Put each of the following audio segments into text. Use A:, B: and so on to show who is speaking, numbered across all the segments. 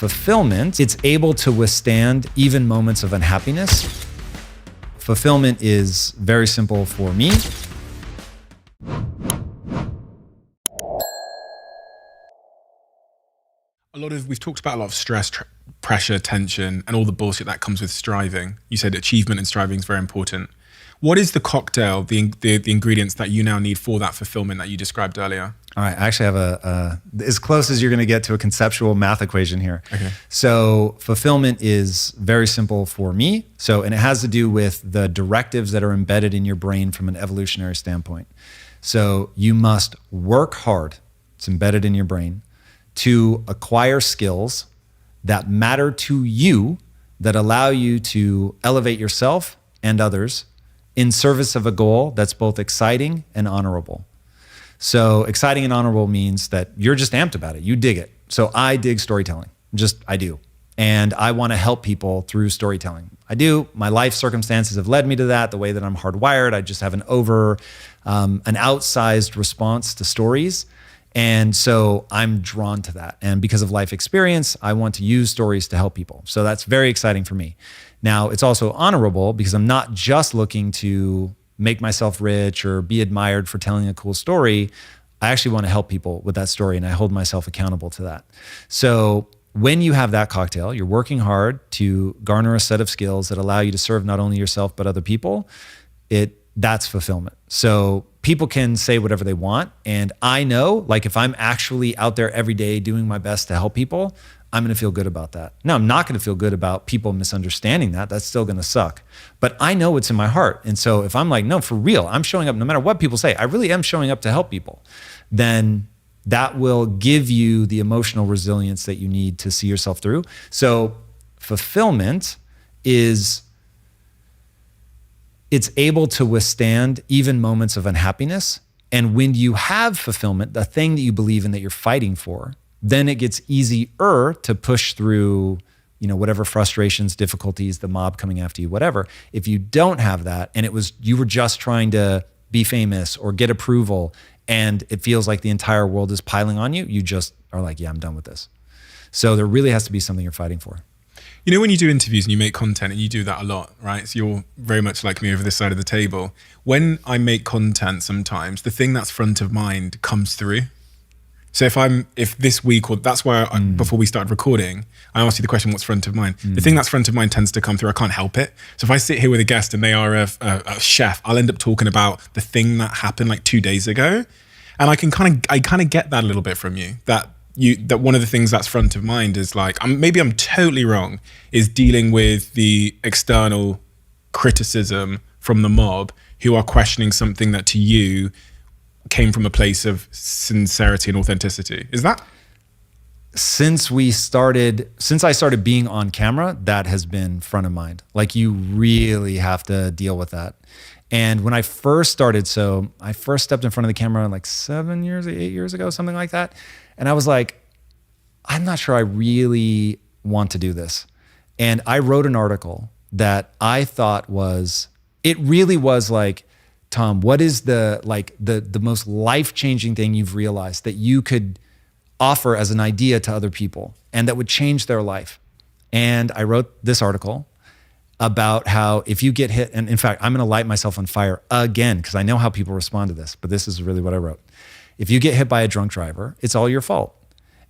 A: Fulfillment, it's able to withstand even moments of unhappiness. Fulfillment is very simple for me.
B: We've talked about a lot of stress, pressure, tension, and all the bullshit that comes with striving. You said achievement and striving is very important. What is the cocktail, the ingredients that you now need for that fulfillment that you described earlier?
A: All right, I actually have as close as you're gonna get to a conceptual math equation here.
B: Okay.
A: So fulfillment is very simple for me. And it has to do with the directives that are embedded in your brain from an evolutionary standpoint. So you must work hard, it's embedded in your brain, to acquire skills that matter to you, that allow you to elevate yourself and others in service of a goal that's both exciting and honorable. So exciting and honorable means that you're just amped about it. You dig it. So I dig storytelling. I do. And I want to help people through storytelling. I do. My life circumstances have led me to that. The way that I'm hardwired, I just have an outsized response to stories. And so I'm drawn to that. And because of life experience, I want to use stories to help people. So that's very exciting for me. Now, it's also honorable because I'm not just looking to make myself rich or be admired for telling a cool story. I actually want to help people with that story, and I hold myself accountable to that. So when you have that cocktail, you're working hard to garner a set of skills that allow you to serve not only yourself, but other people. That's fulfillment. So people can say whatever they want. And I know, like, if I'm actually out there every day doing my best to help people, I'm going to feel good about that. Now, I'm not going to feel good about people misunderstanding that. That's still going to suck. But I know what's in my heart. And so if I'm like, no, for real, I'm showing up no matter what people say, I really am showing up to help people, then that will give you the emotional resilience that you need to see yourself through. So fulfillment is, it's able to withstand even moments of unhappiness. And when you have fulfillment, the thing that you believe in that you're fighting for, then it gets easier to push through, whatever frustrations, difficulties, the mob coming after you, whatever. If you don't have that, and you were just trying to be famous or get approval, and it feels like the entire world is piling on you, you just are like, yeah, I'm done with this. So there really has to be something you're fighting for.
B: When you do interviews and you make content, and you do that a lot, right? So you're very much like me over this side of the table. When I make content, sometimes the thing that's front of mind comes through. So if this week, or that's why before we started recording, I asked you the question, what's front of mind? The thing that's front of mind tends to come through. I can't help it. So if I sit here with a guest and they are a chef, I'll end up talking about the thing that happened like 2 days ago. And I kind of get that a little bit from you, that one of the things that's front of mind is like, maybe I'm totally wrong, is dealing with the external criticism from the mob who are questioning something that to you came from a place of sincerity and authenticity. Is that?
A: Since I started being on camera, that has been front of mind. Like, you really have to deal with that. And when I first started, I first stepped in front of the camera like 8 years ago, something like that. And I was like, I'm not sure I really want to do this. And I wrote an article that I thought it really was like, Tom, what is the most life-changing thing you've realized that you could offer as an idea to other people and that would change their life? And I wrote this article about how if you get hit, and in fact, I'm gonna light myself on fire again, because I know how people respond to this, but this is really what I wrote. If you get hit by a drunk driver, it's all your fault.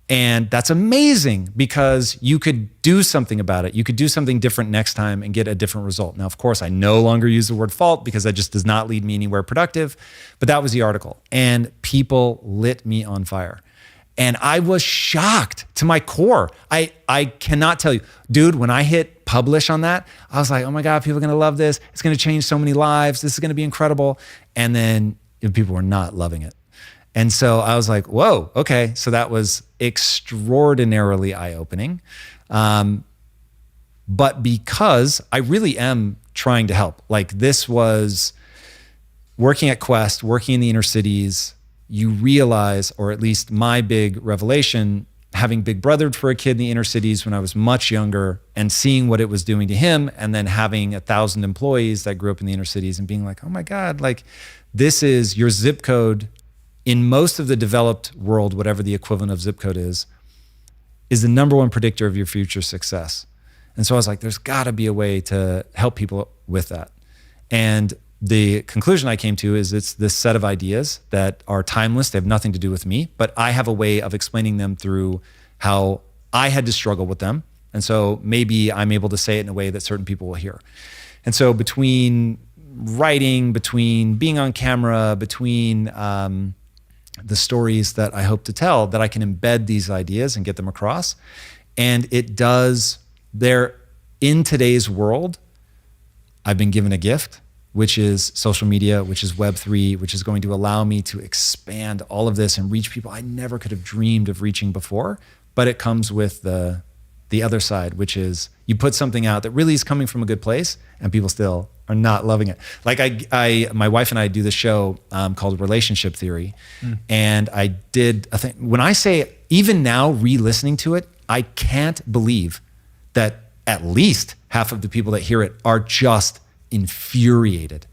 A: And that's amazing, because you could do something about it. You could do something different next time and get a different result. Now, of course, I no longer use the word fault because that just does not lead me anywhere productive, but that was the article. And people lit me on fire. And I was shocked to my core. I cannot tell you, dude, when I hit publish on that, I was like, oh my God, people are gonna love this. It's gonna change so many lives. This is gonna be incredible. And then people were not loving it. And so I was like, whoa, okay. So that was extraordinarily eye-opening. But because I really am trying to help, like, this was working at Quest, working in the inner cities, you realize, or at least my big revelation, having big brothered for a kid in the inner cities when I was much younger and seeing what it was doing to him, and then having 1,000 employees that grew up in the inner cities and being like, oh my God, like, this is your zip code in most of the developed world, whatever the equivalent of zip code is is the number one predictor of your future success. And so I was like, there's got to be a way to help people with that. And the conclusion I came to is it's this set of ideas that are timeless. They have nothing to do with me, but I have a way of explaining them through how I had to struggle with them. And so maybe I'm able to say it in a way that certain people will hear. And so between writing, between being on camera, between the stories that I hope to tell, that I can embed these ideas and get them across. And it does, they're in today's world, I've been given a gift, which is social media, which is Web3, which is going to allow me to expand all of this and reach people I never could have dreamed of reaching before. But it comes with the other side, which is you put something out that really is coming from a good place and people still are not loving it. Like my wife and I do this show called Relationship Theory. And I did a thing. When I say, even now re-listening to it, I can't believe that at least half of the people that hear it are just infuriated.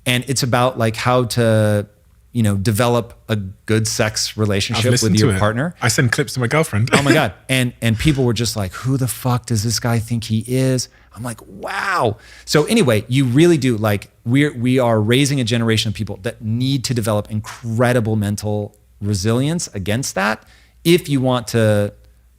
A: And it's about like how to, develop a good sex relationship with your partner.
B: I send clips to my girlfriend.
A: Oh my God. And people were just like, who the fuck does this guy think he is? I'm like, wow. So anyway, you really do, like, we are raising a generation of people that need to develop incredible mental resilience against that if you want to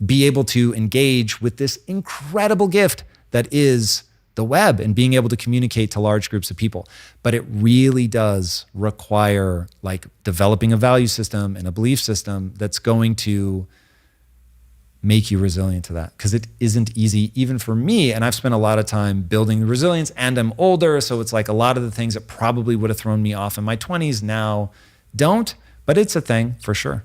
A: be able to engage with this incredible gift that is the web and being able to communicate to large groups of people. But it really does require like developing a value system and a belief system that's going to make you resilient to that, because it isn't easy even for me. And I've spent a lot of time building the resilience, and I'm older. So it's like a lot of the things that probably would have thrown me off in my 20s now don't, but it's a thing for sure.